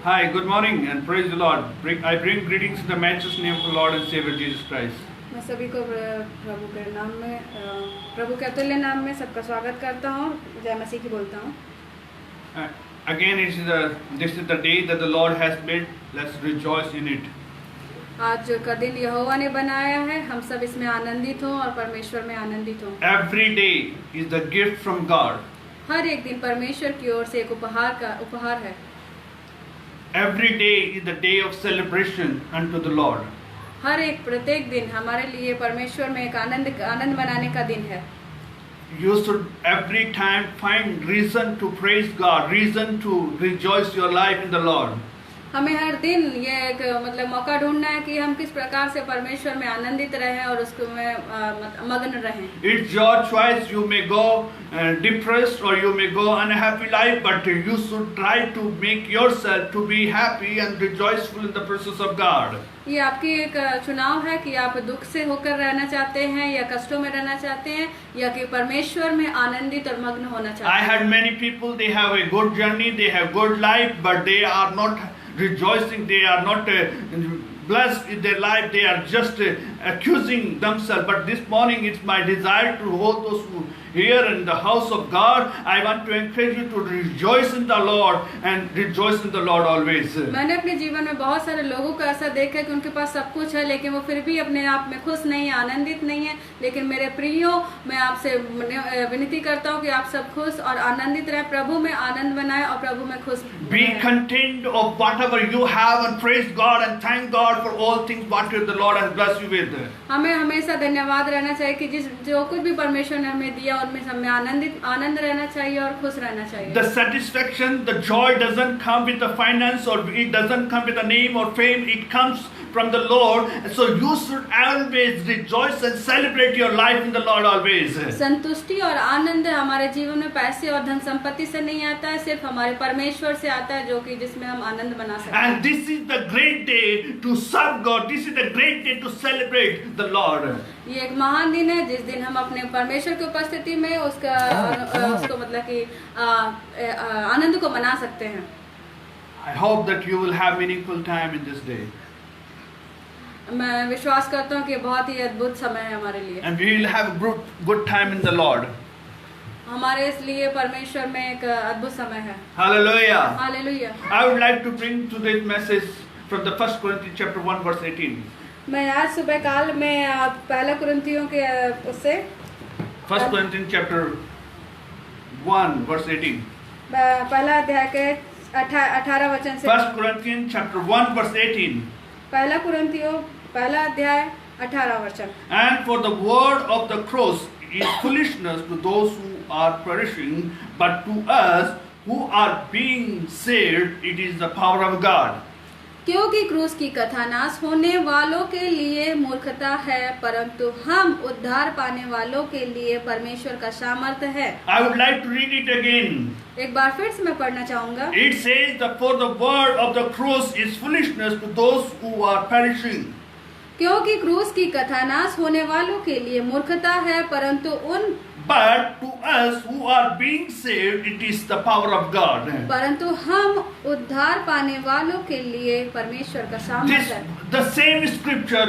Hi, good morning and praise the Lord. I bring greetings in the matchless name of the Lord and Savior Jesus Christ. मैं सभी को प्रभु के नाम में प्रभु के अतुल्य नाम में सबका स्वागत करता हूँ। जय मसीह की बोलता हूँ। Again, this is the day that the Lord has made. Let's rejoice in it. आज का दिन यहोवा ने बनाया है, हम सब इसमें आनंदित हों और परमेश्वर में आनंदित हों। Every day is the gift from God. हर एक दिन परमेश्वर की ओर से एक उपहार है। Every day is the day of celebration unto the Lord. प्रत्येक दिन हमारे लिए परमेश्वर में एक आनंद मनाने का दिन है। You should every time find reason to praise God, reason to rejoice your life in the Lord. हमें हर दिन ये एक मौका ढूंढना है कि हम किस प्रकार से परमेश्वर में आनंदित रहें और उसको में मग्न रहें। It's your choice. You may go depressed or you may go unhappy life, but you should try to make yourself to be happy and rejoiceful in the presence of God. ये आपकी एक चुनाव है कि आप दुख से होकर रहना चाहते हैं या कष्टों में रहना चाहते हैं या कि परमेश्वर में आनंदित और मग्न होना चाहते हैं। I had many people, they have a good journey, they have good life, but they are not rejoicing, they are not blessed in their life, they are just accusing themselves. But this morning it's my desire to hold those who here in the house of God. I want to encourage you to rejoice in the Lord and rejoice in the Lord always. मैंने अपने जीवन में बहुत सारे लोगों को ऐसा देखा कि उनके पास सब कुछ है लेकिन वो फिर भी अपने आप में खुश नहीं है, आनंदित नहीं है। लेकिन मेरे प्रियो, मैं आपसे विनती करता हूँ कि आप सब खुश और आनंदित रहे, प्रभु में आनंद बनाए और प्रभु में खुश। Be content of whatever you have and praise God and thank God for all things what the Lord has blessed you with. हमें हमेशा धन्यवाद रहना चाहिए कि जो कुछ भी परमेश्वर ने हमें दिया उनमें हमें आनंद रहना चाहिए और खुश रहना चाहिए। The satisfaction, the joy doesn't come with the finance or it doesn't come with the name or fame. It comes from the Lord. So you should always rejoice and celebrate your life in the Lord always. संतुष्टि और आनंद हमारे जीवन में पैसे और धन संपत्ति से नहीं आता है, सिर्फ हमारे परमेश्वर से आता है जो कि जिसमें हम आनंद बना सकते हैं। And this is the great day to serve God. This is the great day to celebrate the Lord. ये एक महान दिन है जिस दिन हम अपने परमेश्वर की उपस्थिति में उसको मतलब कि आनंद को मना सकते हैं। I hope that you will have meaningful time in this day. मैं विश्वास करता हूँ कि बहुत ही अद्भुत समय है हमारे लिए। And we will have a good time in the Lord. हमारे इसलिए परमेश्वर में एक अद्भुत समय है। Hallelujah. Hallelujah. I would like to bring today's message from the 1 Corinthians chapter 1 verse 18. मैं आज सुबह काल में पहला कुरिन्थियों के उससे 1 Corinthians chapter 1 verse 18. पहला अध्याय के 18 वचन से 1 Corinthians chapter 1 verse 18. पहला कुरिन्थियों पहला अध्याय 18 वचन। And for the word of the cross is foolishness to those who are perishing, but to us who are being saved it is the power of God. क्योंकि क्रूस की कथा नाश होने वालों के लिए मूर्खता है, परंतु हम उद्धार पाने वालों के लिए परमेश्वर का सामर्थ्य है। I would like to read it again. एक बार फिर से मैं पढ़ना चाहूँगा। It says that for the word of the cross is foolishness to those who are perishing. क्योंकि क्रूस की कथा नाश होने वालों के लिए मूर्खता है, परंतु उन But to us who are being saved, it is the power of God. परंतु हम उद्धार पाने वालों के लिए परमेश्वर का सामर्थ्य है। The same scripture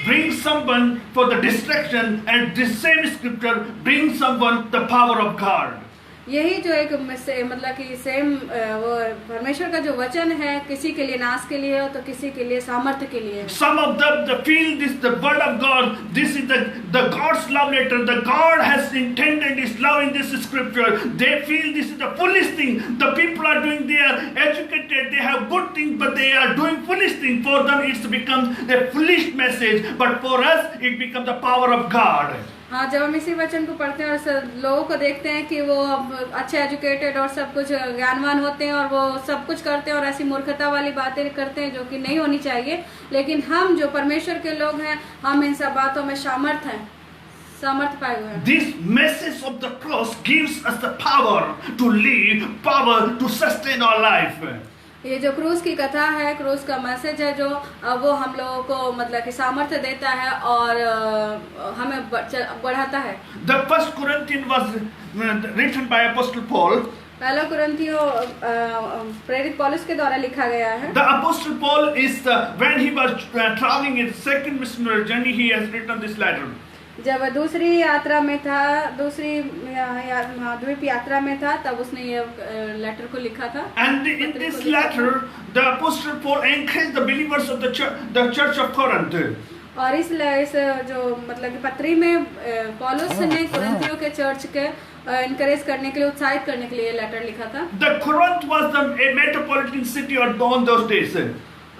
brings someone for the destruction, and this same scripture brings someone the power of God. यही जो एक मतलब कि सेम वो परमेश्वर का जो वचन है किसी के लिए नाश के लिए हो तो किसी के लिए सामर्थ्य के लिए। Some of them they feel this the word of God. This is the God's love letter. The God has intended His love in this scripture. They feel this is the foolish thing. The people are doing. They are educated. They have good things, but they are doing foolish thing. For them, it becomes a foolish message. But for us, it becomes the power of God. हाँ, जब हम इसी वचन को पढ़ते हैं और लोगों को देखते हैं कि वो अच्छे एजुकेटेड और सब कुछ ज्ञानवान होते हैं और वो सब कुछ करते हैं और ऐसी मूर्खता वाली बातें करते हैं जो कि नहीं होनी चाहिए, लेकिन हम जो परमेश्वर के लोग हैं हम इन सब बातों में सामर्थ्य पाए हुए हैं। This message of the cross gives us the power to live, power to sustain our life. ये जो क्रूस की कथा है, क्रूस का मैसेज है जो वो हम लोगों को मतलब कि सामर्थ्य देता है और हमें बढ़ाता है। The first Corinthians was written by Apostle Paul. पहला कुरिन्थियों प्रेरित पौलुस के द्वारा लिखा गया है। The Apostle Paul when he was traveling in second missionary journey, he has written this letter. जब दूसरी यात्रा में था, द्वीप यात्रा में था, तब उसने ये लेटर को लिखा था। And in this letter, the Apostle Paul encouraged the believers of the church of Corinth. और इस जो मतलब कि पत्री में पौलुस ने कुरिन्थियों के चर्च के इनकरेज करने के लिए, उत्साहित करने के लिए लेटर लिखा था। The Corinth was a metropolitan city on those days.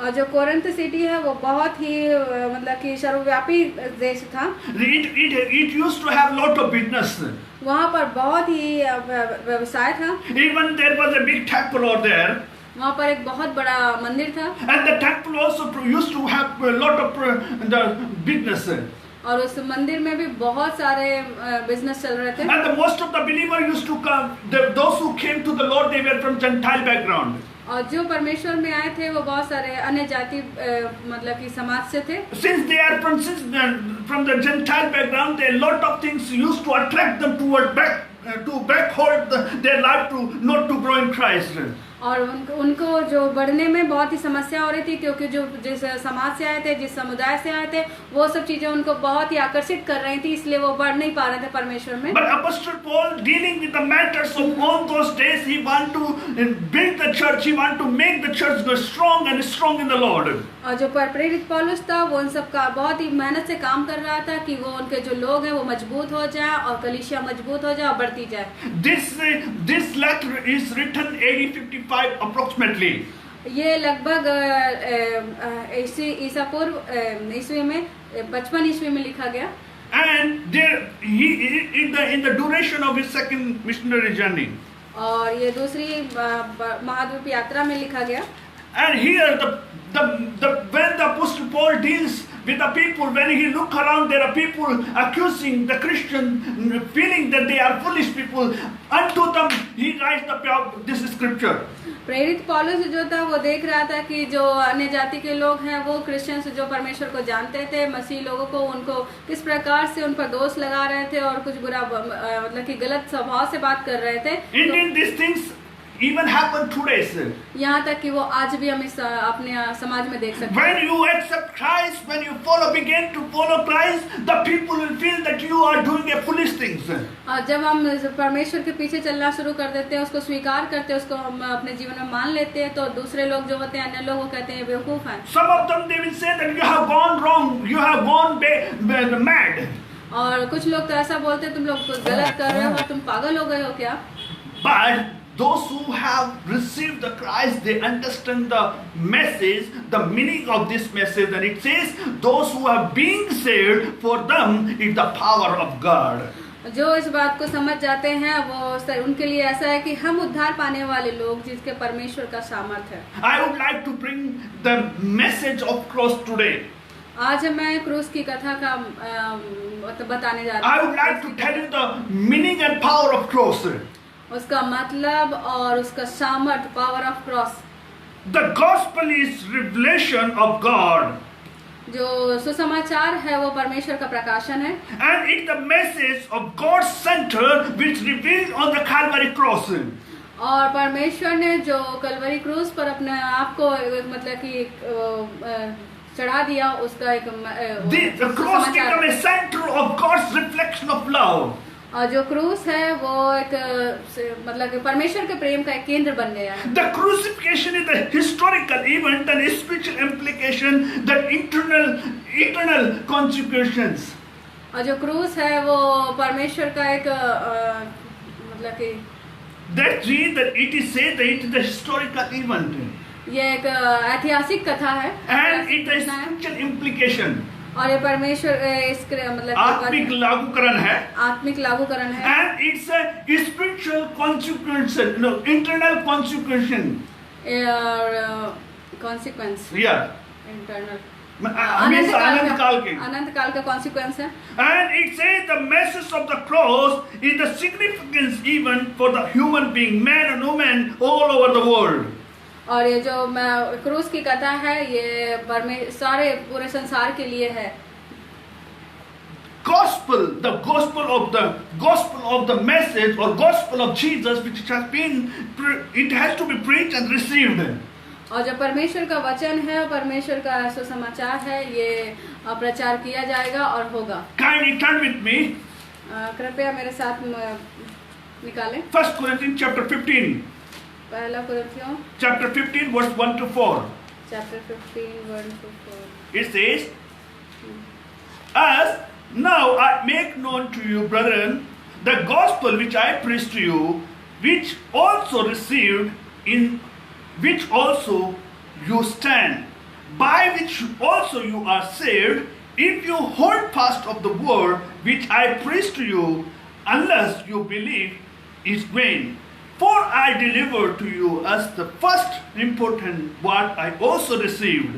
और जो कोरिन्थ सिटी है वो बहुत ही मतलब कि सर्वव्यापी देश था। It used to have lot of business. वहाँ पर बहुत ही व्यवसाय था। Even there was a big temple over there. वहाँ पर एक बहुत बड़ा मंदिर था। And the temple also used to have a lot of the business. और उस मंदिर में भी बहुत सारे बिजनेस चल रहे थे। And the most of the believers used to come. Those who came to the Lord, they were from Gentile background. और जो परमेश्वर में आए थे वो बहुत सारे अन्य जाति मतलब कि समाज से थे। Since they are from the Gentile background, there are lot of things used to attract them toward backward their life to not to grow in Christ. और उनको जो बढ़ने में बहुत ही समस्या हो रही थी, क्योंकि जो जिस समाज से आए थे, जिस समुदाय से आए थे, वो सब चीजें उनको बहुत ही आकर्षित कर रही थी, इसलिए वो बढ़ नहीं पा रहे थे परमेश्वर में। But Apostle Paul, dealing with the matters of all those days, he want to build the church, he want to make the church go strong and strong in the Lord. और जो प्रेरित पौलुस था वो उन सब का बहुत ही मेहनत से काम कर रहा था कि वो उनके जो लोग हैं वो मजबूत हो जाए और कलीसिया मजबूत हो जाए और बढ़ती जाए। This letter is written AD 55 approximately. ये लगभग ईसा पूर्व ईस्वी में 55 ईस्वी में लिखा गया। And there in the duration of his second missionary journey. और ये दूसरी महाद्वीप यात्रा में लिखा गया। And here when the Apostle Paul deals with the people, when he look around, there are people accusing the Christian, feeling that they are foolish people. Unto them he writes this scripture. प्रेरित पौलुस जो था वो देख रहा था कि जो अन्य जाति के लोग हैं वो क्रिश्चियंस जो परमेश्वर को जानते थे, मसीह लोगों को, उनको किस प्रकार से उन पर दोष लगा रहे थे और कुछ बुरा मतलब कि गलत स्वभाव से बात कर रहे थे। Indeed, these things even happen today, sir. यहाँ तक कि वो आज भी हम इस अपने समाज में देख सकते हैं। When you accept Christ, when you begin to follow Christ, the people will feel that you are doing a foolish thing, sir. जब हम परमेश्वर के पीछे चलना शुरू कर देते हैं, उसको स्वीकार करते हैं, उसको हम अपने जीवन में मान लेते हैं, तो दूसरे लोग जो होते हैं, अन्य लोग वो कहते हैं बेवकूफ हैं। Some of them they will say that you have gone wrong, you have gone mad. और कुछ लोग तो ऐसा बोलते हैं, तुम लोग कुछ गलत कर रहे हो, तुम पागल हो गए हो क्या? But those who have received the Christ, they understand the message, the meaning of this message, and it says, those who are being saved, for them is the power of God. जो इस बात को समझ जाते हैं वो उनके लिए ऐसा है कि हम उद्धार पाने वाले लोग जिसके परमेश्वर का सामर्थ है। I would like to bring the message of cross today. आज मैं क्रूस की कथा का बताने जा रहा हूँ। I would like to tell you the meaning and power of cross. उसका मतलब और उसका सामर्थ, power of cross. The gospel is revelation of God. जो सुसमाचार है वो परमेश्वर का प्रकाशन है। And it's the message of God's center which revealed on the Calvary cross. और परमेश्वर ने जो कलवरी क्रूस पर अपने आप को मतलब कि चढ़ा दिया, उसका एक The cross became a center of God's reflection of love. और जो क्रूस है वो एक मतलब कि परमेश्वर के प्रेम का एक केंद्र बन गया है। The crucifixion is the historical event and spiritual implication, the eternal consequences. और जो क्रूस है वो परमेश्वर का एक मतलब कि That means that it is said that it is the historical event. ये एक ऐतिहासिक कथा है। And it is spiritual implication. और ये परमेश्वर इसके मतलब आत्मिक लागूकरण है। आत्मिक लागूकरण है। And it's a spiritual consequence, no, internal consequence. Consequence. Yeah. Internal. अनंत काल का consequence है। And it says the message of the cross is the significance even for the human being, man and woman all over the world. और ये जो क्रूस की कथा है ये सारे पूरे संसार के लिए है। gospel, the gospel of the message or gospel of Jesus, which has been, it has to be preached and received. और जो परमेश्वर का वचन है, परमेश्वर का सुसमाचार है, ये प्रचार किया जाएगा और होगा। Kindly turn with me. कृपया मेरे साथ निकालें। 1 Corinthians chapter 15. पहला कुरिन्थियों Chapter 15 verse 1 to 4. Chapter 15 1 to 4. It says, "As now I make known to you, brethren, the gospel which I preached to you, which also received, in which also you stand, by which also you are saved, if you hold fast of the word which I preached to you, unless you believe is vain. For I delivered to you as the first important what I also received,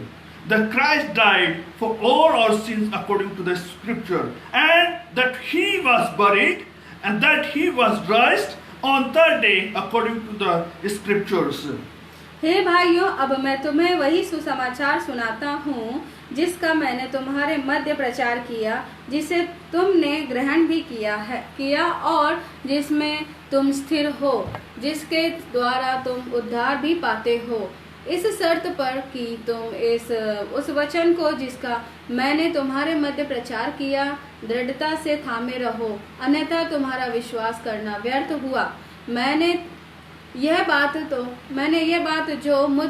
that Christ died for all our sins according to the scripture, and that he was buried, and that he was raised on third day according to the scriptures." हे भाइयों, अब मैं तुम्हें वही सुसमाचार सुनाता हूँ जिसका मैंने तुम्हारे मध्य प्रचार किया, जिसे तुमने ग्रहण भी किया और जिसमें तुम स्थिर हो, जिसके द्वारा तुम उद्धार भी पाते हो, इस शर्त पर कि तुम उस वचन को जिसका मैंने तुम्हारे मध्य प्रचार किया दृढ़ता से थामे रहो, अन्यथा तुम्हारा विश्वास करना व्यर्थ हुआ। मैंने यह बात जो मुझ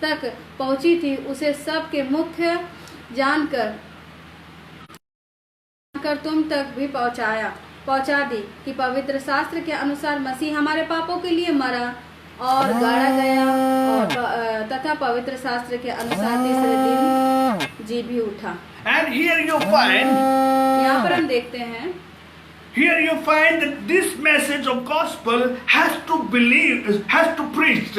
तक पहुंची थी उसे सबके मुख्य जानकर तुम तक भी पहुंचा दी कि पवित्र शास्त्र के अनुसार मसीह हमारे पापों के लिए मरा और गाड़ा गया और तथा पवित्र शास्त्र के अनुसार तीसरे दिन जी भी उठा। And here you find, यहाँ पर हम देखते हैं, here you find that this message of gospel has to preach.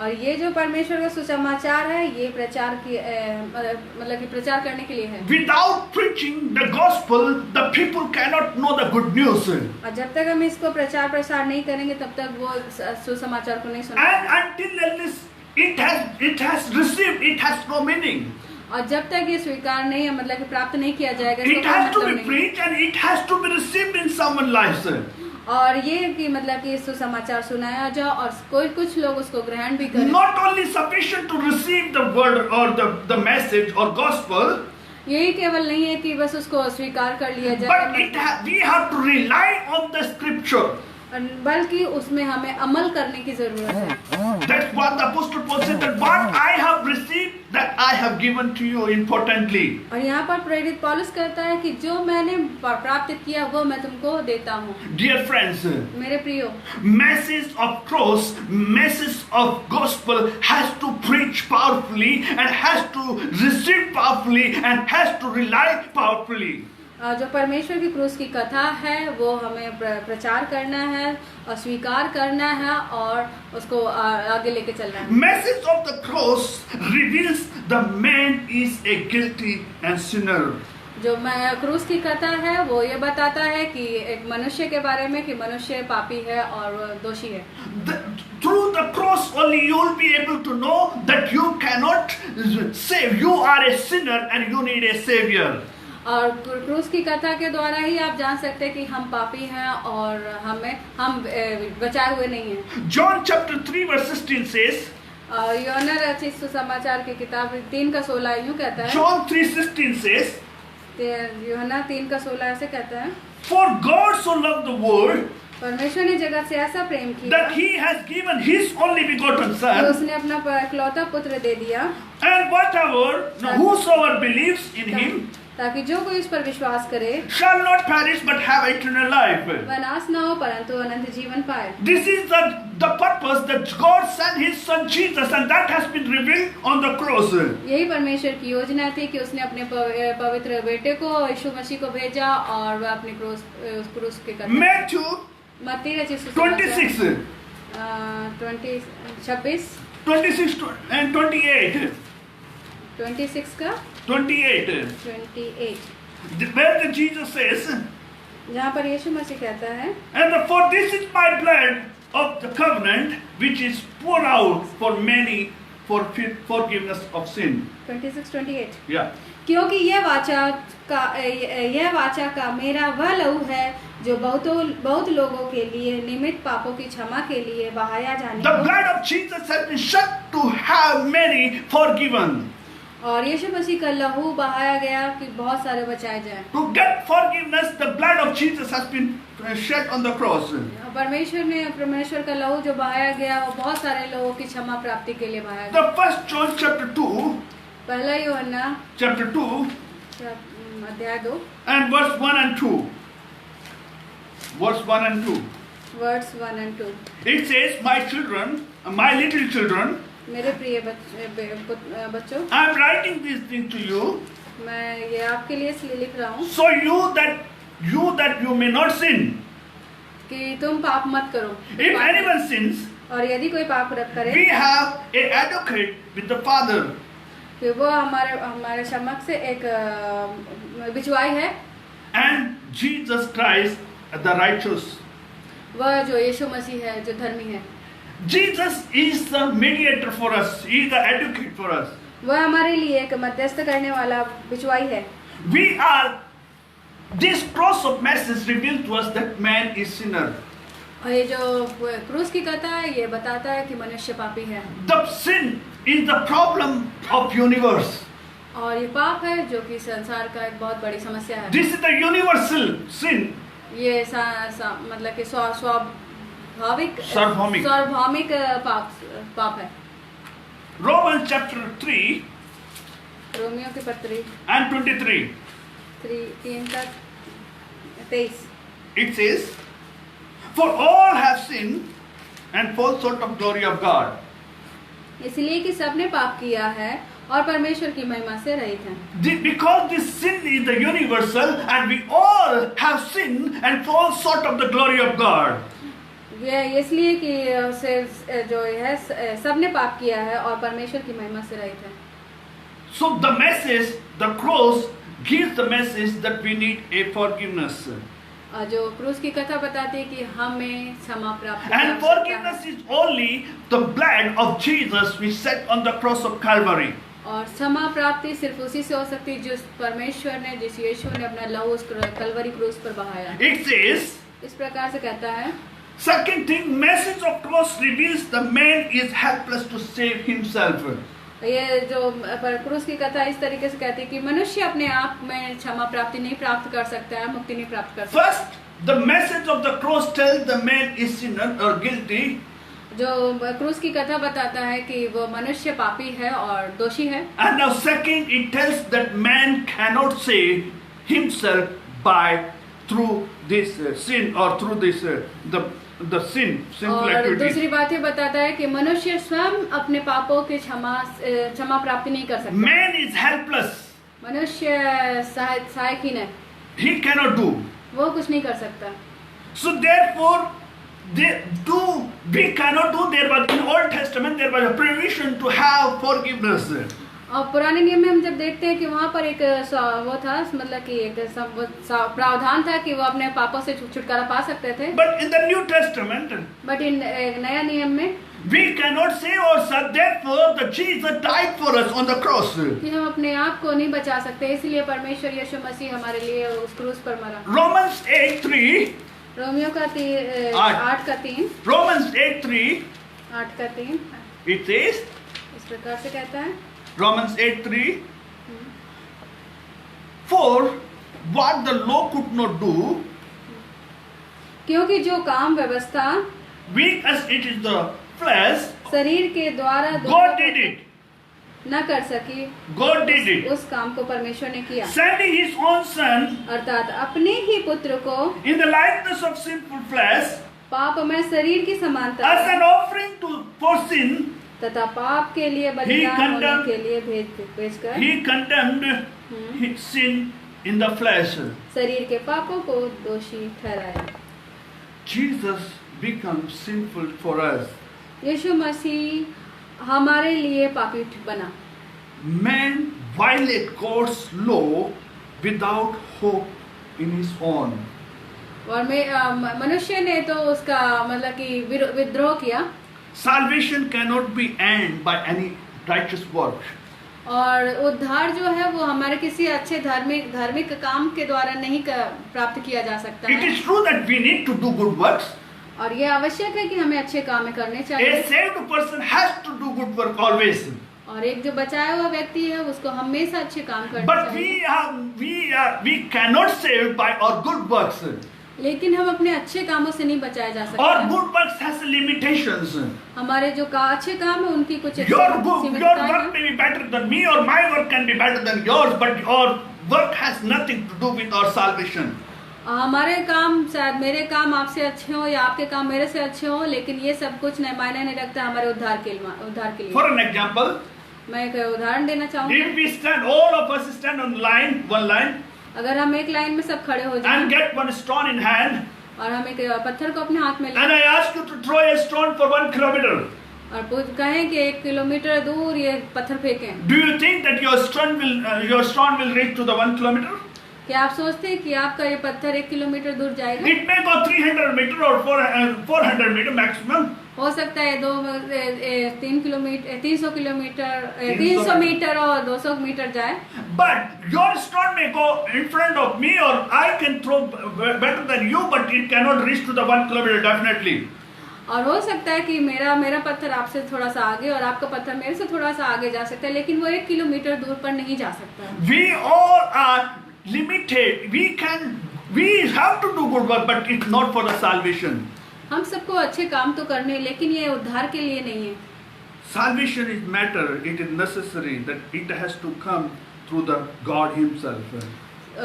और ये जो परमेश्वर का सुसमाचार है, ये प्रचार की मतलब कि प्रचार करने के लिए है। Without preaching the gospel, the people cannot know the good news. और जब तक हम इसको प्रचार प्रसार नहीं करेंगे, तब तक वो सुसमाचार को नहीं सुनेंगे। And until it has received, it has no meaning. और जब तक ये स्वीकार नहीं है, मतलब कि प्राप्त नहीं किया जाएगा, it has to be preached and it has to be received in someone's life. और ये कि मतलब कि सुसमाचार सुनाया जाए और कुछ लोग उसको ग्रहण भी करें। Not only sufficient to receive the word or the message or gospel, यही केवल नहीं है कि बस उसको स्वीकार कर लिया जाए, but we have to rely on the scripture. बल्कि उसमें हमें अमल करने की जरूरत है। That's what the Apostle Paul said, that what I have received, that I have given to you importantly. और यहाँ पर प्रेरित पौलुस कहता है कि जो मैंने प्राप्त किया वो मैं तुमको देता हूँ। Dear friends, मेरे प्रियो, message of cross, message of gospel has to preach powerfully and has to receive powerfully and has to rely powerfully. जो परमेश्वर की क्रूस की कथा है वो हमें प्रचार करना है और स्वीकार करना है और उसको आगे लेके चलना है। Message of the cross reveals the man is a guilty and sinner. जो क्रूस की कथा है वो ये बताता है कि एक मनुष्य के बारे में कि मनुष्य पापी है और दोषी है। Through the cross only you will be able to know that you cannot save. You are a sinner and you need a savior. और क्रूस की कथा के द्वारा ही आप जान सकते हैं कि हम पापी हैं और हम बचाए हुए नहीं हैं। John chapter 3 verse 16 says, यूहन्ना रचित सुसमाचार की किताब 3:16 यूं कहता है। John 3:16 says, यूहन्ना 3:16 ऐसे कहता है, For God so loved the world, परमेश्वर ने जगत से ऐसा प्रेम किया that he has given his only begotten कि son, उसने अपना इकलौता पुत्र दे दिया, and whosoever believes in him ताकि जो कोई इस पर विश्वास करे shall not perish but have eternal life. वह नाश न हो परंतु अनंत जीवन पाए। This is the purpose that God sent his son Jesus, and that has been revealed on the cross. यही परमेश्वर की योजना थी कि उसने अपने पवित्र बेटे को यीशु मसीह को भेजा और वह अपने क्रूस के कथा। Matthew मत्ती रचित 26 26 and 28. 26 का 28. Where the Jesus says, जहाँ पर यीशु मसीह कहता है, and for this is my blood of the covenant, which is poured out for many for forgiveness of sin. 26-28 Yeah. क्योंकि यह वाचा का मेरा वह लहू है जो बहुत लोगों के लिए निमित्त पापों की क्षमा के लिए बहाया जाने The को blood of Jesus has been shed to have many forgiven. और यीशु मसीह का लहू बहाया गया कि बहुत सारे बचाए जाएं। To get forgiveness, the blood of Jesus has been shed on the cross. परमेश्वर का लहू जो बहाया गया वो बहुत सारे लोगों की क्षमा प्राप्ति के लिए बहाया गया। The first John chapter 2, पहला यूहन्ना chapter 2 अध्याय 2 and verse 1 and 2. Verse 1 and 2. Verse 1 and 2 It says, my children, my little children, मेरे प्रिय बच्चों I am writing these things to you, मैं ये आपके लिए इसलिए लिख रहा हूँ so that you may not sin. कि तुम पाप मत करो। If anyone sins, और यदि कोई पाप करे we have an advocate with the Father. कि वो हमारे समक्ष से एक बिचवाई है, And Jesus Christ, the righteous. वह जो यीशु मसीह है जो धर्मी है। Jesus is the mediator for us. He is the advocate for us. वह हमारे लिए एक मध्यस्थ करने वाला बिचवाई है। We are. This cross of message reveals to us that man is sinner. और ये जो क्रूस की कथा है ये बताता है कि मनुष्य पापी है। The sin is the problem of universe. और ये पाप है जो कि संसार का एक बहुत बड़ी समस्या है। This is the universal sin. ये मतलब कि सार्वभौमिक पाप है। Romans chapter 3 रोमियो की पत्री and 23. 3 तक 23 It says, for all have sinned and fall short of glory of God. इसलिए कि सबने पाप किया है और परमेश्वर की महिमा से रहित हैं। Because this sin is the universal and we all have sinned and fall short of the glory of God. ये इसलिए कि जो है सबने पाप किया है और परमेश्वर की महिमा से रहित है। So the message, the cross gives the message that we need a forgiveness. जो क्रूस की कथा बताती है कि हमें क्षमा प्राप्त And forgiveness is only the blood of Jesus we set on the cross of Calvary. और क्षमा प्राप्ति सिर्फ उसी से हो सकती है जिस परमेश्वर ने जिस यीशु ने अपना लहू उस कलवरी क्रूस पर बहाया। It says, इस प्रकार से कहता है। second thing, message of cross reveals the man is helpless to save himself. ये जो क्रूस की कथा इस तरीके से कहती है कि मनुष्य अपने आप में क्षमा प्राप्ति नहीं प्राप्त कर सकता है, मुक्ति नहीं प्राप्त कर सकता। First, the message of the cross tells the man is sinner or guilty. जो क्रूस की कथा बताता है कि वो मनुष्य पापी है और दोषी है। And now second, it tells that man cannot save himself through this sin or through this the sinful और activity. दूसरी बात ये बताता है कि मनुष्य स्वयं अपने पापों के क्षमा प्राप्ति नहीं कर सकता। Man is helpless. मनुष्य सहायकहीन है। He cannot do. वो कुछ नहीं कर सकता। So therefore, we cannot do. There was in Old Testament there was a provision to have forgiveness. और पुराने नियम में हम जब देखते हैं कि वहाँ पर एक वो था, मतलब कि एक प्रावधान था कि वो अपने पापों से छुटकारा पा सकते थे। But in the New Testament, but in नया नियम में we cannot save ourselves. Therefore, the Jesus died for us on the cross. कि हम अपने आप को नहीं बचा सकते, इसलिए परमेश्वर यीशु मसीह हमारे लिए उस क्रूस पर मरा। Romans 8:3. रोमियो का 8:3। Romans 8:3. 8:3 It says, इस प्रकार से कहता है। Romans 8:3. For what the law could not do, क्योंकि जो काम व्यवस्था weak as it is the flesh, शरीर के द्वारा God did it. न कर सकी, God did it. उस काम को परमेश्वर ने किया, Sending His own Son अर्थात अपने ही पुत्र को in the likeness of sinful flesh पापमय शरीर की समानता as an offering for sin. तथा पाप के लिए बलिदान होने के लिए भेजकर He condemned his sin in the flesh. शरीर के पापों को दोषी ठहराया। Jesus becomes sinful for us. यीशु मसीह हमारे लिए पापी बना। Man violate God's law without hope in his own. और मनुष्य ने तो उसका मतलब कि विद्रोह किया। Salvation cannot be earned by any righteous work. और उद्धार जो है वो हमारे किसी अच्छे धार्मिक काम के द्वारा नहीं प्राप्त किया जा सकता It है। is true that we need to do good works. और ये आवश्यक है कि हमें अच्छे काम करने A चाहिए। saved person has to do good work always. और एक जो बचाया हुआ व्यक्ति है उसको हमेशा अच्छे काम करने But चाहिए। we cannot save by our good works. लेकिन हम अपने अच्छे कामों से नहीं बचाए जा सकते Our हैं। good works has limitations. हमारे जो अच्छे काम है उनकी कुछ Your सीमितताएं work हैं। may be better than me, or my work can be better than yours, but your work has nothing to do with our salvation. हमारे काम शायद मेरे काम आपसे अच्छे हो या आपके काम मेरे से अच्छे हो, लेकिन ये सब कुछ मायने नहीं रखता हमारे उद्धार के लिए। For an example, मैं एक उदाहरण देना चाहूंगी। if we stand, all of us stand on one line, अगर हम एक लाइन में सब खड़े हो and जाएं get one stone in hand, और हम एक पत्थर को अपने हाथ में and लें I ask you to throw a stone for 1 kilometer, और कहें कि 1 किलोमीटर दूर ये पत्थर फेंकें, do you think that your stone will reach to the 1 kilometer? क्या आप सोचते हैं कि आपका ये पत्थर 1 किलोमीटर दूर जाएगा? It may go 300 meter or 400 meter maximum. हो सकता है 300 मीटर और 200 मीटर जाए, But your stone may go in front of me, or I can throw better than you, but it cannot reach to the 1 kilometer definitely. और हो सकता है कि मेरा पत्थर आपसे थोड़ा सा आगे और आपका पत्थर मेरे से थोड़ा सा आगे जा सकता है, लेकिन वो 1 किलोमीटर दूर पर नहीं जा सकता। We all are limited. We have to do good work, but it's not for the salvation. हम सबको अच्छे काम तो करने, लेकिन ये उद्धार के लिए नहीं है। Salvation is matter. It is necessary that it has to come through the God Himself.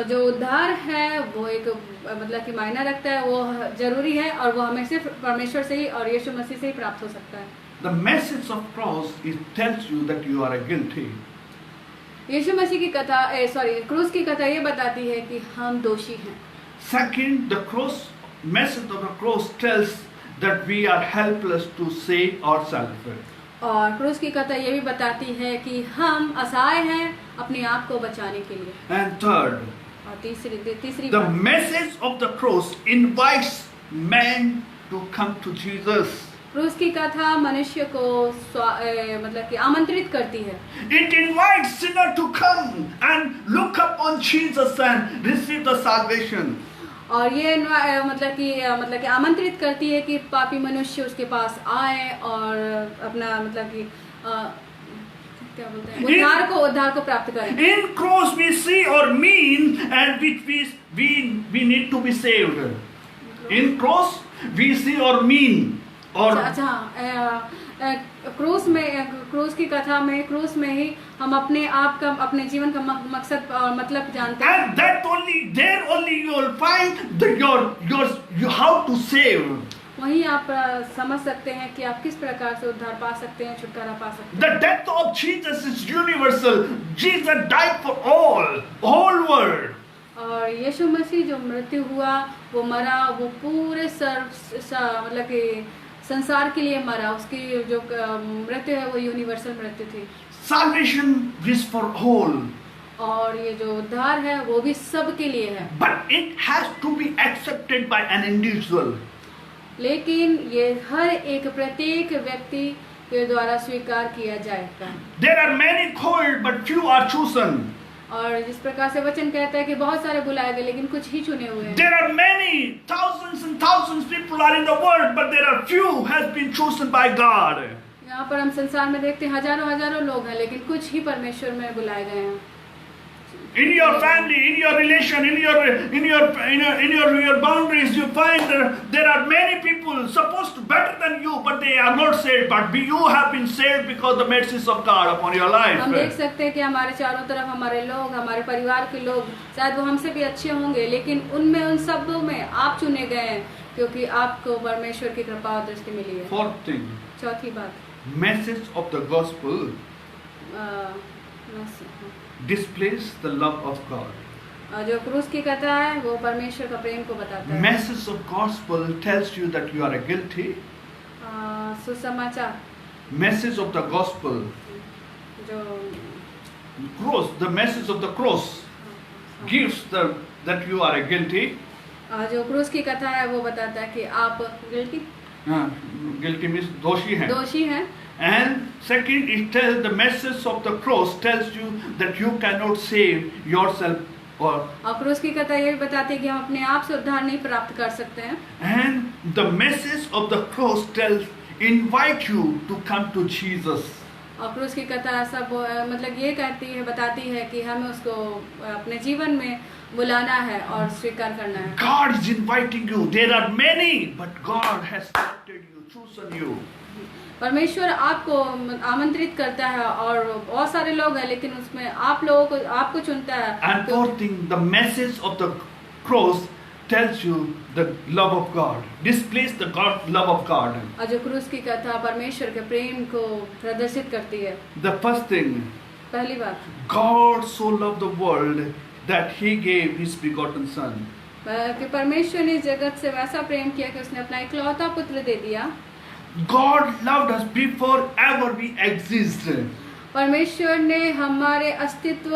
जो उद्धार है वो एक मतलब कि मायना रखता है, वो जरूरी है और वो हमें सिर्फ परमेश्वर से ही और यीशु मसीह से ही प्राप्त हो सकता है। The message of cross tells you that you are guilty. यीशु मसीह की कथा क्रूस की कथा ये बताती है कि हम दोषी हैं। Second, the message of the cross tells that we are helpless to save ourselves. और क्रूस की कथा ये भी बताती है कि हम असहाय हैं अपने आप को बचाने के लिए। And third, और तीसरी the बात, message of the cross invites man to come to Jesus. क्रूस की कथा मनुष्य को मतलब कि आमंत्रित करती है। It invites sinner to come and look upon Jesus and receive the salvation. और ये मतलब कि आमंत्रित करती है कि पापी मनुष्य उसके पास आए और अपना मतलब कि क्या बोलते हैं, उद्धार को प्राप्त करें। In cross we see our mean and which we need to be saved. In cross we see our mean. और क्रूस की कथा में क्रूस में ही हम अपने आप का अपने जीवन का मकसद और मतलब जानते हैं। And there only you will find your how to save. वहीं आप समझ सकते हैं कि आप किस प्रकार से उद्धार पा सकते हैं, छुटकारा पा सकते हैं। The death of Jesus is universal. Jesus died for whole world. और यीशु मसीह जो मृत्यु हुआ वो मरा, वो पूरे मतलब कि संसार के लिए मरा। उसकी जो मृत्यु है वो यूनिवर्सल मृत्यु थी। Salvation is for all. और ये जो उद्धार है वो भी सब के लिए है। But it has to be accepted by an individual. लेकिन ये हर एक प्रत्येक व्यक्ति के द्वारा स्वीकार किया जाएगा। There are many called but few are chosen. और जिस प्रकार से वचन कहता है कि बहुत सारे बुलाए गए लेकिन कुछ ही चुने हुए हैं। There are many thousands and thousands people are in the world, but there are few has been chosen by God. यहाँ पर हम संसार में देखते हैं हजारों लोग हैं, लेकिन कुछ ही परमेश्वर में बुलाए गए हैं। In your family, in your relation, in your boundaries, you find there are many people supposed to better than you, but they are not saved. But you have been saved because the mercies of God upon your life. हम देख सकते हैं कि हमारे चारों तरफ हमारे लोग, हमारे परिवार के लोग, शायद वो हमसे भी अच्छे होंगे, लेकिन उन सबों में आप चुने गए हैं क्योंकि आपको परमेश्वर की कृपा और दृष्टि मिली है। Fourth thing. चौथी बात, Message of the gospel displays the love of God. जो क्रूस की कथा है वो परमेश्वर का प्रेम को बताता है। Message of gospel tells you that you are guilty. सुसमाचार, Message of the gospel, जो cross, the message of the cross gives that you are guilty. जो क्रूस की कथा है वो बताता है कि आप गिल्टी, guilty means दोषी है. दोषी हैं. And second, it tells the message of the cross tells you that you cannot save yourself or. और क्रूस की कथा ये बताती है कि हम अपने आप से उद्धार नहीं प्राप्त कर सकते हैं. And the message of the cross tells invite you to come to Jesus. और क्रूस की कथा सब मतलब ये कहती है बताती है कि हमें उसको अपने जीवन में बुलाना है और स्वीकार करना है. God is inviting you. There are many, but God has selected you, chosen you. परमेश्वर आपको आमंत्रित करता है और बहुत सारे लोग हैं लेकिन उसमें आप लोगों को आपको चुनता है. And fourth thing, the message of the cross tells you the love of God. Displays the love of God. और जो क्रूस की कथा परमेश्वर के प्रेम को प्रदर्शित करती है. The first thing, पहली बात, God so loved the world that He gave His begotten Son. कि परमेश्वर ने जगत से वैसा प्रेम किया कि उसने अपना इकलौता पुत्र दे दिया. God loved us before ever we exist. परमेश्वर ने हमारे अस्तित्व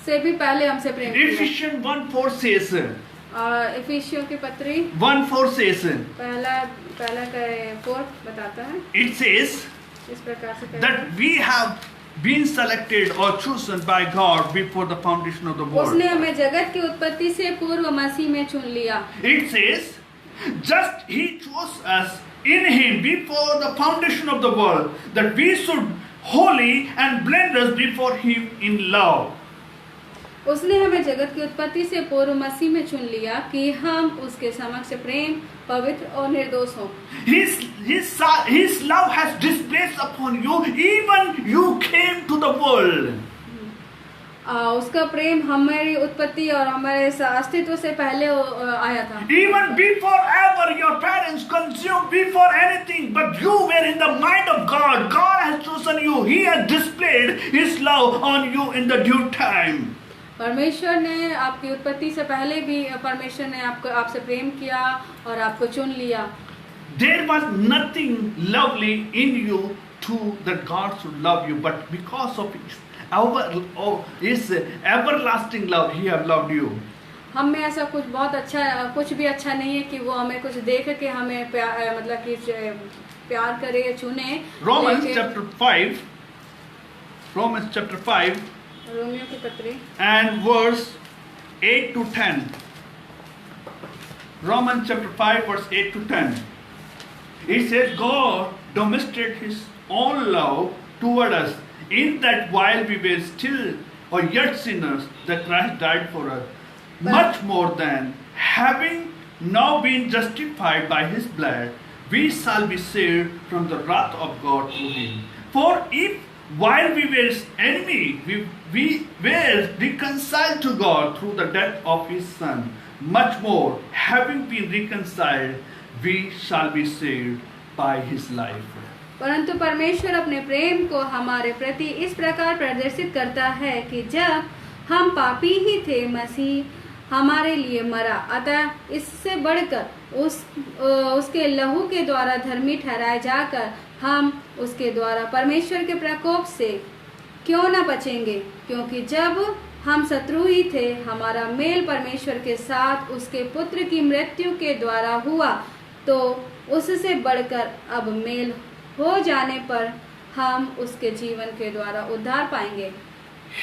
से भी पहले हमसे प्रेम किया. Ephesians 1:4 says. इफिसियों की पत्री 1:4 says. पहला का 4 बताता है. It says इस प्रकार से कहता है that we have been selected or chosen by God before the foundation of the world. उसने हमें जगत की उत्पत्ति से पूर्व मसीह में चुन लिया. It says, just He chose us in Him before the foundation of the world, that we should holy and blameless before Him in love. उसने हमें जगत की उत्पत्ति से पूर्व मसीह में चुन लिया कि हम उसके समक्ष प्रेम, पवित्र और निर्दोष हों. His love has displayed upon you, even you came to the world. उसका प्रेम हमारी उत्पत्ति और हमारे अस्तित्व से पहले आया था. Even before ever your parents conceived, before anything, but you were in the mind of God. God has chosen you. He has displayed His love on you in the due time. परमेश्वर ने आपकी उत्पत्ति से पहले भी परमेश्वर ने आपसे प्रेम किया और आपको चुन लिया. There was nothing lovely in you to that God should love you, but because of His everlasting love, He have loved you. हम में ऐसा कुछ भी अच्छा नहीं है कि वो हमें कुछ देख के हमें मतलब कि प्यार करे या चुने. Romans chapter 5 रोमियो की पत्री and verse 8 to 10. Romans chapter 5 verse 8 to 10. It says, God demonstrated His own love toward us, in that while we were still or yet sinners, that Christ died for us. Much more than, having now been justified by His blood, we shall be saved from the wrath of God through Him. For if while we were enemies, we were reconciled to God through the death of His Son, much more, having been reconciled, we shall be saved by His life. परंतु परमेश्वर अपने प्रेम को हमारे प्रति इस प्रकार प्रदर्शित करता है कि जब हम पापी ही थे, मसीह हमारे लिए मरा. अतः इससे बढ़कर उसके लहू के द्वारा धर्मी ठहराए जाकर हम उसके द्वारा परमेश्वर के प्रकोप से क्यों न बचेंगे. क्योंकि जब हम शत्रु ही थे, हमारा मेल परमेश्वर के साथ उसके पुत्र की मृत्यु के द्वारा हुआ, तो उससे बढ़कर अब मेल हो जाने पर हम उसके जीवन के द्वारा उद्धार पाएंगे.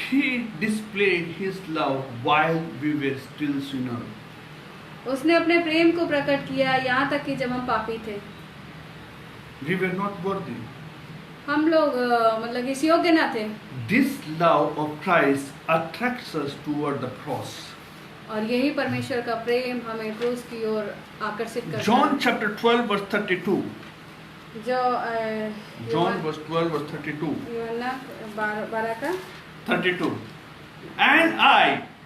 He displayed His love while we were still sinners. उसने अपने प्रेम को प्रकट किया यहाँ तक कि जब हम पापी थे. We were not worthy. हम लोग मतलब इस योग्य न थे. This love of Christ attracts us toward the cross. और यही परमेश्वर का प्रेम हमें क्रूस की ओर आकर्षित करता है. John chapter 12 verse 32. जो John verse 12 verse 32. यूहन्ना 12 का 32. And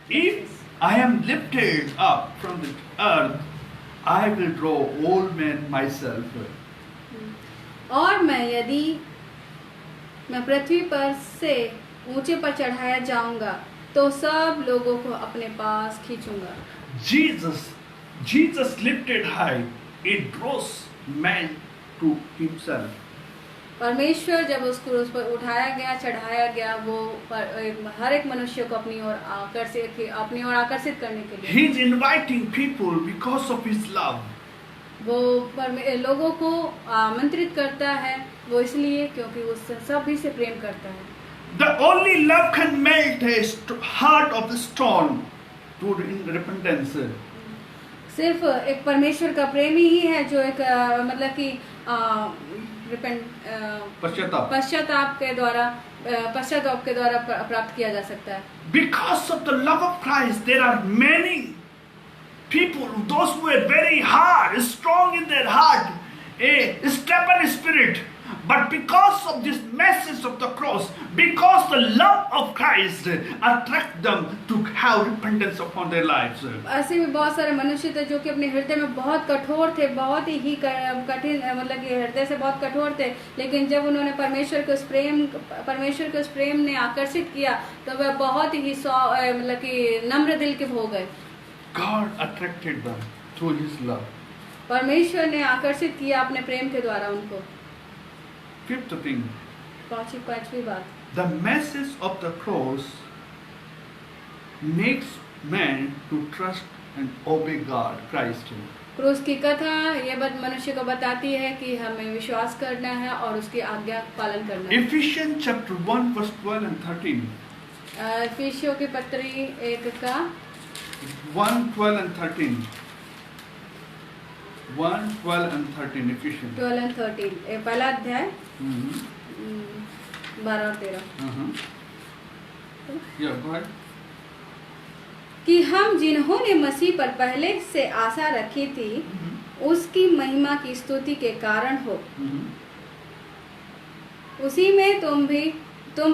if I am lifted up from the earth, I will draw all men myself. और यदि मैं पृथ्वी पर से ऊंचे पर चढ़ाया जाऊंगा तो सब लोगों को अपने पास खींचूंगा. Jesus lifted high, it draws man to Himself. परमेश्वर जब उस क्रूस पर उठाया गया, चढ़ाया गया, वो हर एक मनुष्य को अपनी ओर आकर्षित करने के लिए. He is inviting people because of His love. वो लोगों को आमंत्रित करता है, वो इसलिए क्योंकि वो सभी से प्रेम करता है। The only love can melt a heart of stone to repentance. सिर्फ एक परमेश्वर का प्रेम ही है जो एक मतलब कि पश्चाताप के द्वारा प्राप्त किया जा सकता है। Because of the love of Christ, there are many people, those who are very hard, strong in their heart, a stubborn spirit. But because of this message of the cross, because the love of Christ attract them to have repentance upon their lives. ऐसे भी बहुत सारे मनुष्य थे जो कि अपने हृदय में बहुत कठोर थे, बहुत ही कठिन, मतलब कि हृदय से बहुत कठोर थे, लेकिन जब उन्होंने परमेश्वर के उस प्रेम ने आकर्षित किया तो वह बहुत ही मतलब कि नम्र दिल के हो गए। God attracted them through His love. परमेश्वर ने आकर्षित किया अपने प्रेम के द्वारा उनको। Fifth thing, पांचवी बात, the message of the cross makes man to trust and obey God, Christ. क्रूस की कथा ये मनुष्य को बताती है कि हमें विश्वास करना है और उसकी आज्ञा पालन करना है। Ephesians chapter 1 verse 12 and 13. इफिसियों की पत्री 1 का 1, 12 and 13. 1, 12 and 13 Ephesians. 12 and 13 पहला अध्याय 12 और 13। Yeah, go ahead. कि हम जिन्होंने मसीह पर पहले से आशा रखी थी उसकी महिमा की स्तुति के कारण हो, उसी में तुम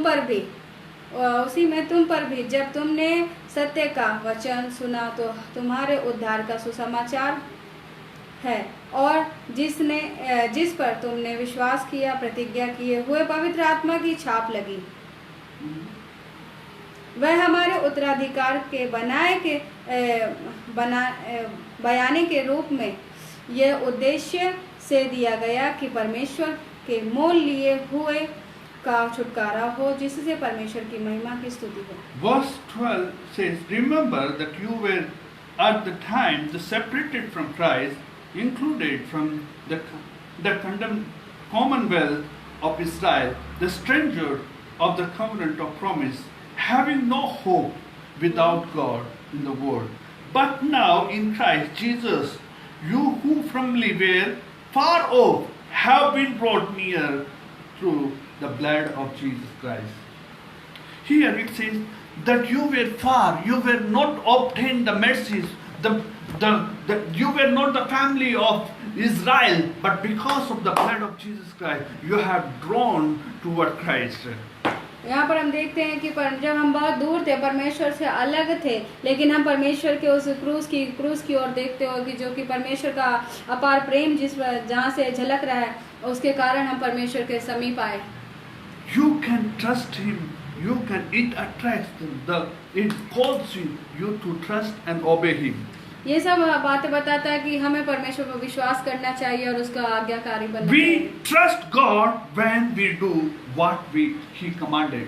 पर भी जब तुमने सत्य का वचन सुना तो तुम्हारे उद्धार का सुसमाचार है, और जिस पर तुमने विश्वास किया प्रतिज्ञा किए हुए पवित्र आत्मा की छाप लगी। वह हमारे उत्तराधिकार के बयाने के रूप में यह उद्देश्य से दिया गया कि परमेश्वर के मोल लिए हुए का छुटकारा हो, जिससे परमेश्वर की महिमा की स्तुति हो। Verse 12 says, remember that you were at the time separated from Christ, included from the condemned commonwealth of Israel, the stranger of the covenant of promise, having no hope without God in the world. But now in Christ Jesus, you who formerly were far off have been brought near through the blood of Jesus Christ. Here it says that you were far, you were not obtained the mercies, you were not the family of Israel, but because of the blood of Jesus Christ, you have drawn toward Christ. यहाँ पर हम देखते हैं कि जब हम बहुत दूर थे, परमेश्वर से अलग थे, लेकिन हम परमेश्वर के उस क्रूस की ओर देखते हो कि जो कि परमेश्वर का अपार प्रेम जहाँ से झलक रहा है, उसके कारण हम परमेश्वर के समीप आए। You can trust Him. It calls you to trust and obey Him. ये सब बातें बताता है कि हमें परमेश्वर पर विश्वास करना चाहिए और उसका आज्ञाकारी बनना चाहिए। We trust God when we do what He commanded.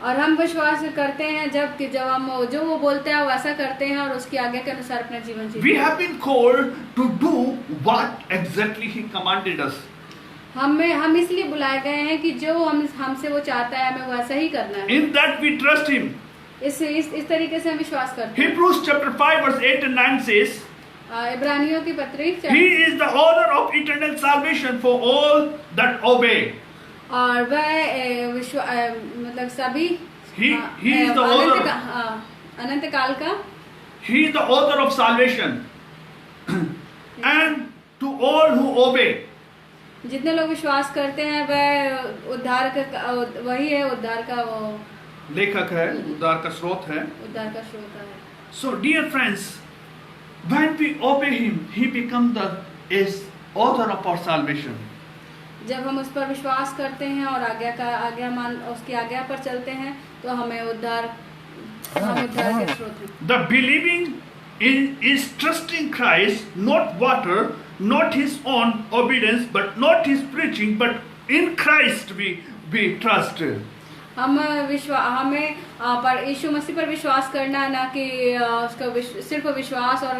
और हम विश्वास करते हैं जब हम जो वो बोलते हैं वैसा करते हैं और उसकी आज्ञा के अनुसार अपना जीवन जीते हैं। We have been called to do what exactly He commanded us. हम इसलिए बुलाए गए हैं कि जो हमसे वो चाहता है हमें वैसा ही करना है। In that we trust Him. इस तरीके से हम विश्वास करते हैं। Hebrews chapter 5 verse 8 and 9 says, इब्रानियों की पत्री He is the author of eternal salvation for all that obey. और वह मतलब सभी He is the author. अनंत काल का He is the author of salvation and to all who obey. जितने लोग विश्वास करते हैं वह उद्धार का वही है, उद्धार का वो लेखक है, उद्धार का स्रोत है। So dear friends, when we obey Him, He becomes the author of our salvation. जब हम उस पर विश्वास करते हैं और उसकी आज्ञा पर चलते हैं तो हमें उद्धार के स्रोत हैं। The believing is trusting Christ, not water, not His own obedience, but not His preaching, but in Christ we trust. हमें पर यीशु मसीह पर विश्वास करना, ना कि उसका सिर्फ विश्वास और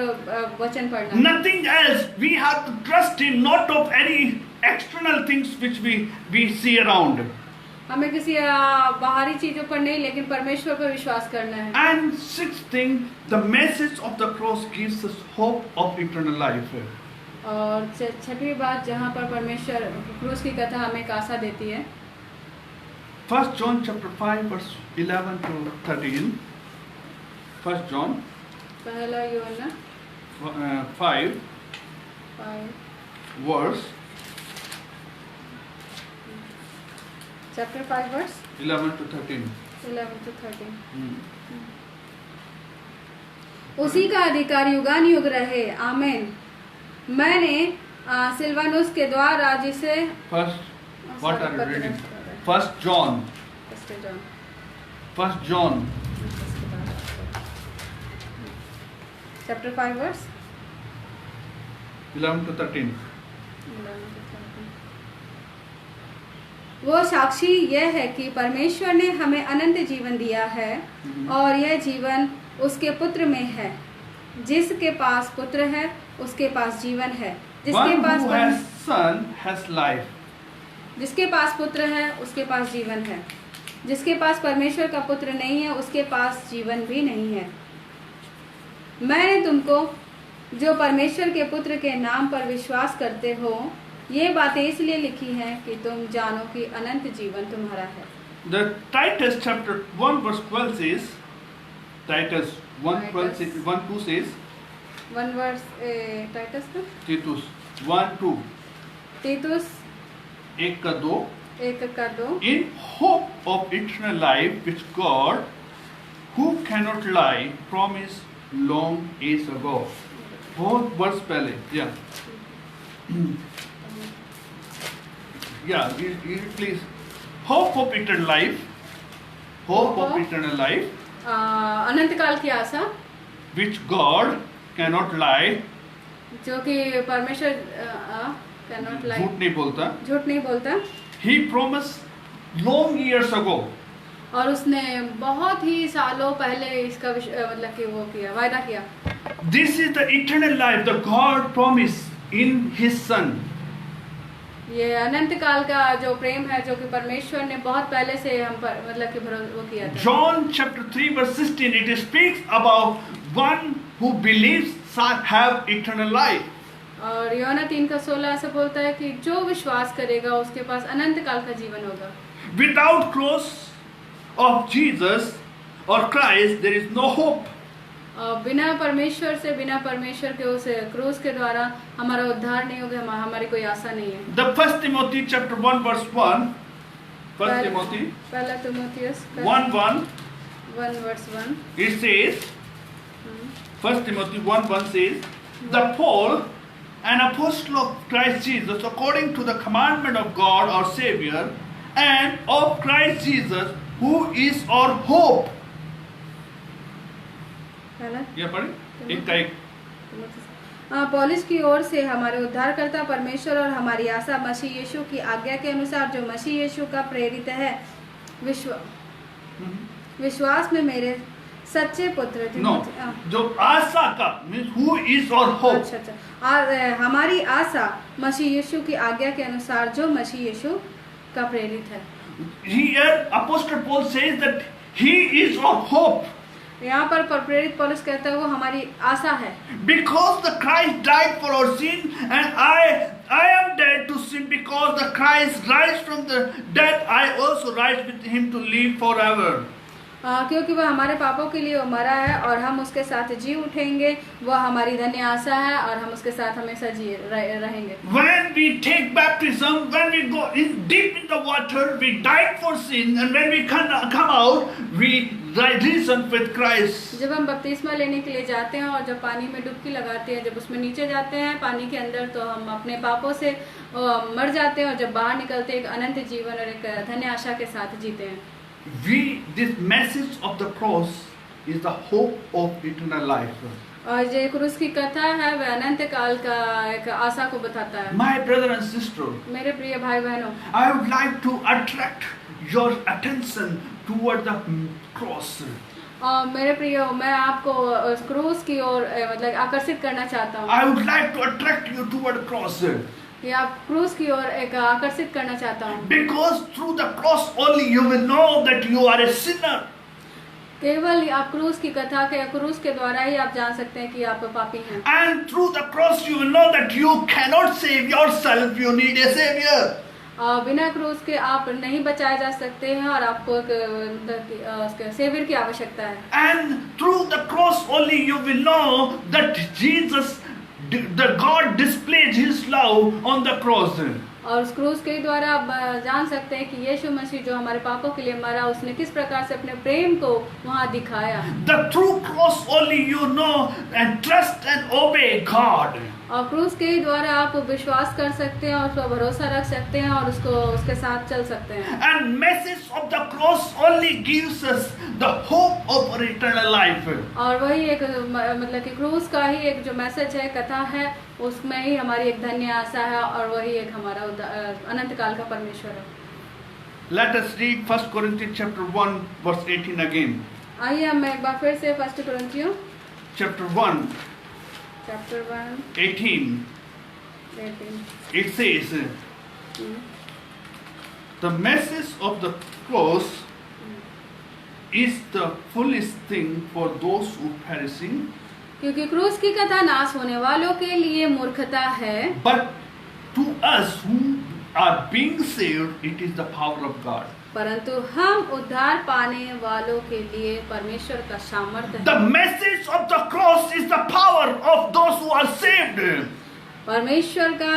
वचन पढ़ना। Nothing else. We have to trust Him, not of any external things which we see around. हमें किसी बाहरी चीजों पर नहीं, लेकिन परमेश्वर पर विश्वास करना है। And sixth thing, the message of the cross gives us hope of eternal life. और छठवीं बात, जहाँ पर परमेश्वर क्रूस की कथा हमें एक आशा देती है। 1 John chapter 5 verse 11 to 13. 1 John पहला यूहन्ना 5 verse chapter 5 verse 11 to 13. 11 to 13। उसी का अधिकार युगानुयुग रहे, आमीन। मैंने सिल्वानुस के द्वारा जिसे What are you reading? 1 John. 1 John. Chapter 5 verse 11 to 13. वो साक्षी यह है कि परमेश्वर ने हमें अनंत जीवन दिया है, और यह जीवन उसके पुत्र में है। जिसके पास पुत्र है उसके पास जीवन है। One who has son has life. जिसके पास पुत्र है उसके पास जीवन है। जिसके पास परमेश्वर का पुत्र नहीं है उसके पास जीवन भी नहीं है। मैंने तुमको जो परमेश्वर के पुत्र के नाम पर विश्वास करते हो ये बातें इसलिए लिखी हैं कि तुम जानो कि अनंत जीवन तुम्हारा है। The Titus chapter 1 verse 12 says, Titus 1:12 says, 1:2 says, 1 verse Titus का Titus 1:2, Titus 1:2, 1:2, in hope of eternal life which God, who cannot lie, promised long ages ago. बहुत वर्ष पहले, please. Hope of eternal life. Hope of eternal life. अनंत काल की आशा, Which God cannot lie. जो कि परमेश्वर cannot lie, झूठ नहीं बोलता। He promised long years ago. और उसने बहुत ही सालों पहले इसका मतलब कि वो किया, वायदा किया। This is the eternal life the God promised in His Son. ये अनंत काल का जो प्रेम है, जो कि परमेश्वर ने बहुत पहले से हम पर मतलब कि वो किया था। John chapter 3 verse 16, it speaks about one who believes shall have eternal life. और यूहन्ना 3:16 ऐसा बोलता है कि जो विश्वास करेगा उसके पास अनंत काल का जीवन होगा। Without cross of Jesus or Christ, there is no hope. बिना परमेश्वर से, बिना परमेश्वर के उस क्रूस के द्वारा हमारा उद्धार नहीं होगा, हमारी कोई आशा नहीं है। The 1 Timothy chapter 1 verse 1, 1 Timothy पहला Timothy 1:1, 1 verse 1, it says, 1 Timothy 1:1 says, the Paul, an apostle of Christ Jesus, according to the commandment of God our Savior, and of Christ Jesus, who is our hope. पढ़े एक का एक। पौलुस की ओर से हमारे उद्धारकर्ता परमेश्वर और हमारी आशा मसीह यीशु की आज्ञा के अनुसार जो मसीह यीशु का प्रेरित है, विश्वास में मेरे सच्चे पुत्र जो आशा का means who is our hope. अच्छा, हमारी आशा मसीह यीशु की आज्ञा के अनुसार जो मसीह यीशु का प्रेरित है। Here Apostle Paul says that he is our hope. यहाँ पर प्रेरित पौलुस कहता है वो हमारी आशा है। Because the Christ died for our sin, and I am dead to sin, because the Christ rise from the dead, I also rise with him to live forever. क्योंकि वह हमारे पापों के लिए मरा है और हम उसके साथ जी उठेंगे, वह हमारी धन्य आशा है और हम उसके साथ हमेशा जी रहेंगे। When we take baptism, when we go in deep in the water, we died for sin, and when we come out, we risen with Christ. जब हम बपतिस्मा लेने के लिए जाते हैं और जब पानी में डुबकी लगाते हैं, जब उसमें नीचे जाते हैं पानी के अंदर, तो हम अपने पापों से मर जाते हैं और जब बाहर निकलते हैं एक अनंत जीवन और एक धन्य आशा के साथ जीते हैं। This message of the cross is the hope of eternal life. और जो क्रूस की कथा है वह अनंत काल का एक आशा को बताता है। My brother and sister, मेरे प्रिय भाई बहनों, I would like to attract your attention toward the cross. मेरे प्रियो, मैं आपको उस क्रूस की ओर मतलब आकर्षित करना चाहता हूँ। I would like to attract you toward cross. ये आप क्रूस की ओर एक आकर्षित करना चाहता हूँ। Because through the cross only you will know that you are a sinner. केवल आप क्रूस की कथा के क्रूस के द्वारा ही आप जान सकते हैं कि आप पापी हैं। And through the cross you will know that you cannot save yourself. You need a savior. बिना क्रूस के आप नहीं बचाए जा सकते हैं और आपको एक सेवियर की आवश्यकता है। And through the cross only you will know that Jesus, the God displayed His love on the cross. और उस क्रूस के द्वारा आप जान सकते हैं कि यीशु मसीह जो हमारे पापों के लिए मरा, उसने किस प्रकार से अपने प्रेम को वहाँ दिखाया। The true cross only you know and trust and obey God. और क्रूस के द्वारा आप विश्वास कर सकते हैं और उस पर भरोसा रख सकते हैं और उसके साथ चल सकते हैं। And message of the cross only gives us the hope of eternal life. और वही एक मतलब कि क्रूस का ही एक जो मैसेज है, कथा है, उसमें ही हमारी एक धन्य आशा है और वही एक हमारा अनंत काल का परमेश्वर है। Let us read 1 Corinthians chapter 1 verse 18 again. आइए हम एक बार फिर से 1 कुरिन्थियों Chapter 1 chapter 1 18. 18 It says, the message of the cross is the foolish thing for those who perishing. क्योंकि क्रूस की कथा नाश होने वालों के लिए मूर्खता है, But to us who are being saved, it is the power of God. परंतु हम उद्धार पाने वालों के लिए परमेश्वर का सामर्थ्य है। The message of the cross is the power of those who are saved. परमेश्वर का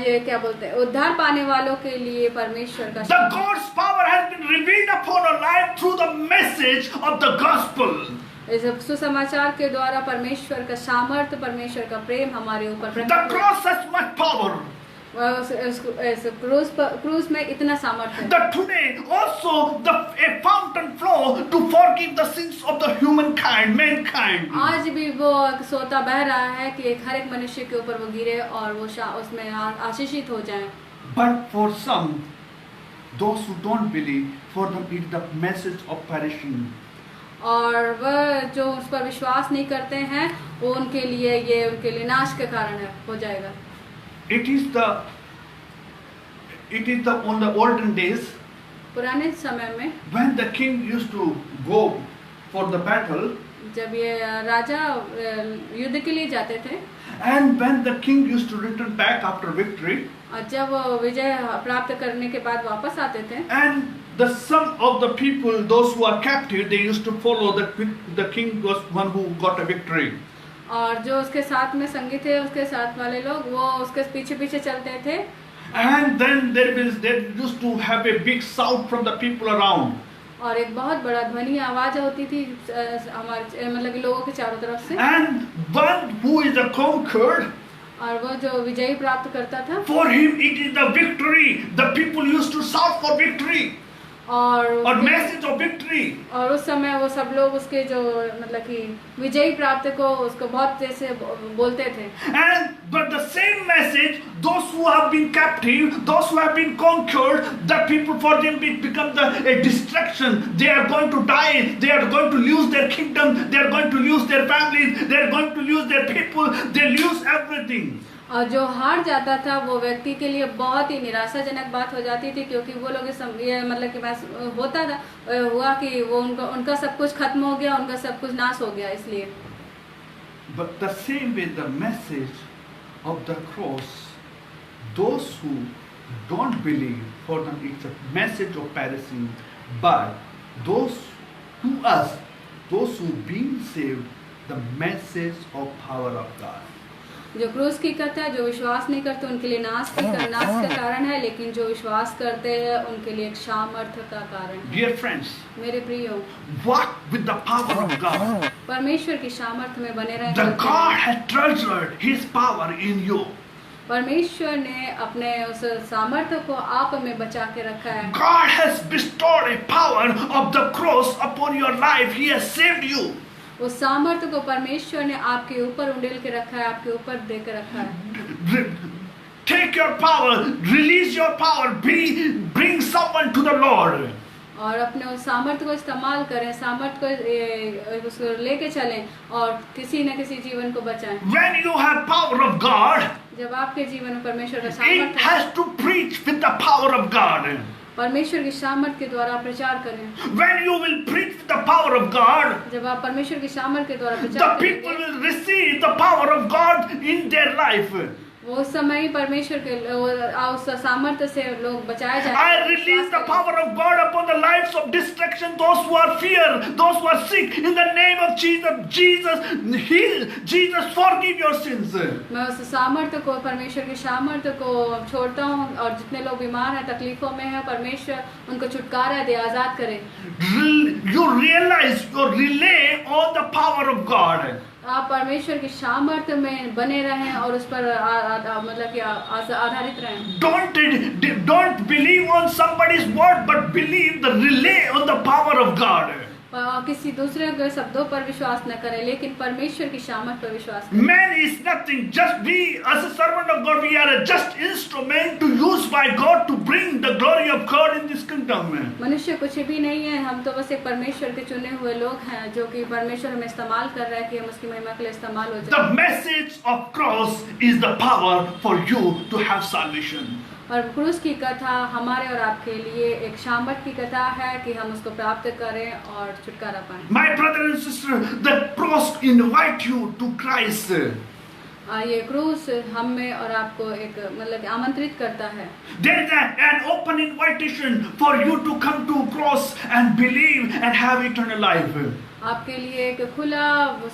ये क्या बोलते हैं, उद्धार पाने वालों के लिए परमेश्वर का The God's power has been revealed upon our life through the message of the gospel. इस सुसमाचार के द्वारा परमेश्वर का सामर्थ्य, परमेश्वर का प्रेम हमारे ऊपर The प्रकट cross has much power. क्रूस में इतना सामर्थ्य है। That today also a fountain flow to forgive the sins of the humankind, mankind. आज भी वो सोता बह रहा है कि हर एक मनुष्य के ऊपर वो गिरे और वो उसमें आशीषित हो जाए। But for some, those who don't believe, for them it is the message of perishing. और वह जो उस पर विश्वास नहीं करते हैं, वो उनके लिए नाश के कारण हो जाएगा। It is on the olden days पुराने समय में when the king used to go for the battle, जब ये राजा युद्ध के लिए जाते थे, and when the king used to return back after victory, और जब वो विजय प्राप्त करने के बाद वापस आते थे, and some of the people, those who are captive, they used to follow the king was one who got a victory. और जो उसके साथ में संगी थे, उसके साथ वाले लोग, वो उसके पीछे पीछे चलते थे। And then they used to have a big shout from the people around. और एक बहुत बड़ा ध्वनि आवाज होती थी हमारे मतलब कि लोगों के चारों तरफ से। And one who is a conquered, और वो जो विजयी प्राप्त करता था, for him it is the victory. The people used to shout for victory. और मैसेज ऑफ विक्ट्री। और उस समय वो सब लोग उसके जो मतलब कि विजयी प्राप्त को उसको बहुत जैसे बोलते थे। And but the same message, those who have been captive, those who have been conquered, the people for them it becomes a distraction. They are going to die. They are going to lose their kingdom. They are going to lose their families. They are going to lose their people. They lose everything. और जो हार जाता था वो व्यक्ति के लिए बहुत ही निराशाजनक बात हो जाती थी, क्योंकि वो लोग ये मतलब कि होता था हुआ कि वो उनका सब कुछ खत्म हो गया, उनका सब कुछ नाश हो गया। इसलिए But the same way the message of the cross, those who don't believe, for them it's a message of perishing, but those to us, those who being saved, the message of power of God. जो क्रूस की कथा जो विश्वास नहीं करते उनके लिए नाश का कारण है, लेकिन जो विश्वास करते हैं उनके लिए एक सामर्थ्य का कारण है। Dear friends, मेरे प्रियो, walk with the power of God. परमेश्वर की सामर्थ्य में बने रहें। The God has treasured His power in you. परमेश्वर ने अपने उस सामर्थ्य को आप में बचा के रखा है। God has bestowed a power of the cross upon your life. He has saved you. उस सामर्थ्य को परमेश्वर ने आपके ऊपर उंडेल के रखा है, आपके ऊपर दे के रखा है। Take your power, release your power, bring someone to the Lord. और अपने उस सामर्थ्य को इस्तेमाल करें, सामर्थ्य को उसको लेके चलें और किसी न किसी जीवन को बचाएं। When you have power of God, जब आपके जीवन में परमेश्वर का it सामर्थ्य है, has to preach with the power of God. परमेश्वर की सामर्थ्य के द्वारा प्रचार करें। When you will preach with the power of God, जब आप परमेश्वर की सामर्थ्य के द्वारा the प्रचार people करेंगे, will receive the power of God in their life. वो उस समय ही परमेश्वर के उस सामर्थ्य से लोग बचाए I जाएंगे। release the power of God upon the lives of destruction, those who are fear, those who are sick, in the name of Jesus. Jesus, heal. Jesus, forgive your sins. मैं उस सामर्थ्य को, परमेश्वर की सामर्थ्य को छोड़ता हूँ और जितने लोग बीमार हैं, तकलीफों में हैं, परमेश्वर उनको छुटकारा दे, आजाद करे। You realize you rely on the power of God. आप परमेश्वर की सामर्थ्य में बने रहें और उस पर मतलब कि आधारित रहें। Don't believe on somebody's word, but believe the relay on the power of God. किसी दूसरे के शब्दों पर विश्वास न करें, लेकिन परमेश्वर की सामर्थ पर विश्वास करें। Man is nothing. Just we, as a servant of God, we are a just instrument to use by God to bring the glory of God in this kingdom. मनुष्य कुछ भी नहीं है, हम तो बस एक परमेश्वर के चुने हुए लोग हैं जो कि परमेश्वर हमें इस्तेमाल कर रहा है कि हम उसकी महिमा के लिए इस्तेमाल हो जाए। The message of cross is the power for you to have salvation. और क्रूस की कथा हमारे और आपके लिए एक सामर्थ की कथा है कि हम उसको प्राप्त करें और छुटकारा पाएं। My brother and sister, the cross invite you to Christ. ये क्रूस हमें और आपको एक मतलब आमंत्रित करता है। There is an open invitation for you to come to cross and believe and have eternal life. आपके लिए एक खुला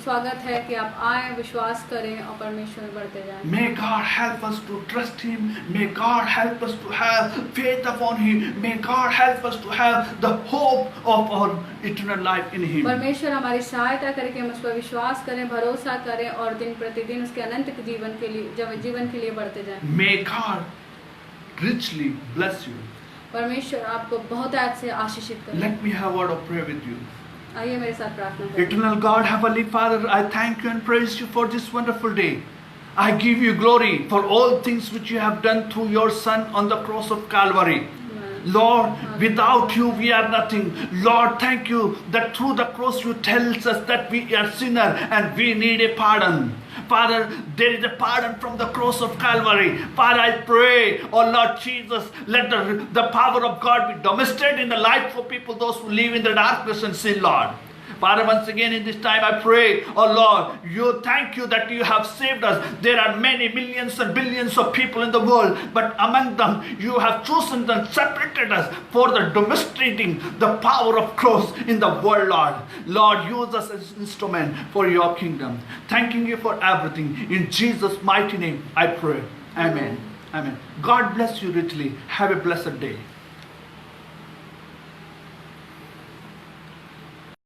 स्वागत है कि आप आए, विश्वास करें और परमेश्वर में बढ़ते जाएं। May God help us to trust Him. May God help us to have faith upon Him. May God help us to have the hope of our eternal life in Him. परमेश्वर हमारी सहायता करे कि हम उस पर विश्वास करें, भरोसा करें और दिन प्रतिदिन उसके अनंत जीवन के लिए बढ़ते जाएं। May God richly bless you. परमेश्वर आपको बहुत से आशीषित करे। Let me have a word of prayer with you. आइए मेरे साथ प्रार्थना करें। Eternal God, Heavenly Father, I thank you and praise you for this wonderful day. I give you glory for all things which you have done through your Son on the cross of Calvary. Lord, without you we are nothing. Lord, thank you that through the cross you tell us that we are sinner and we need a pardon. Father, there is a pardon from the cross of Calvary. Father, I pray, oh Lord Jesus, let the power of God be demonstrated in the life of people, those who live in the darkness and sin, Lord. Father, once again in this time I pray, oh Lord, you thank you that you have saved us. There are many millions and billions of people in the world, but among them you have chosen and separated us for the demonstrating the power of cross in the world, Lord. Lord, use us as instrument for your kingdom. Thanking you for everything. In Jesus' mighty name I pray. Amen. Amen. God bless you richly. Have a blessed day.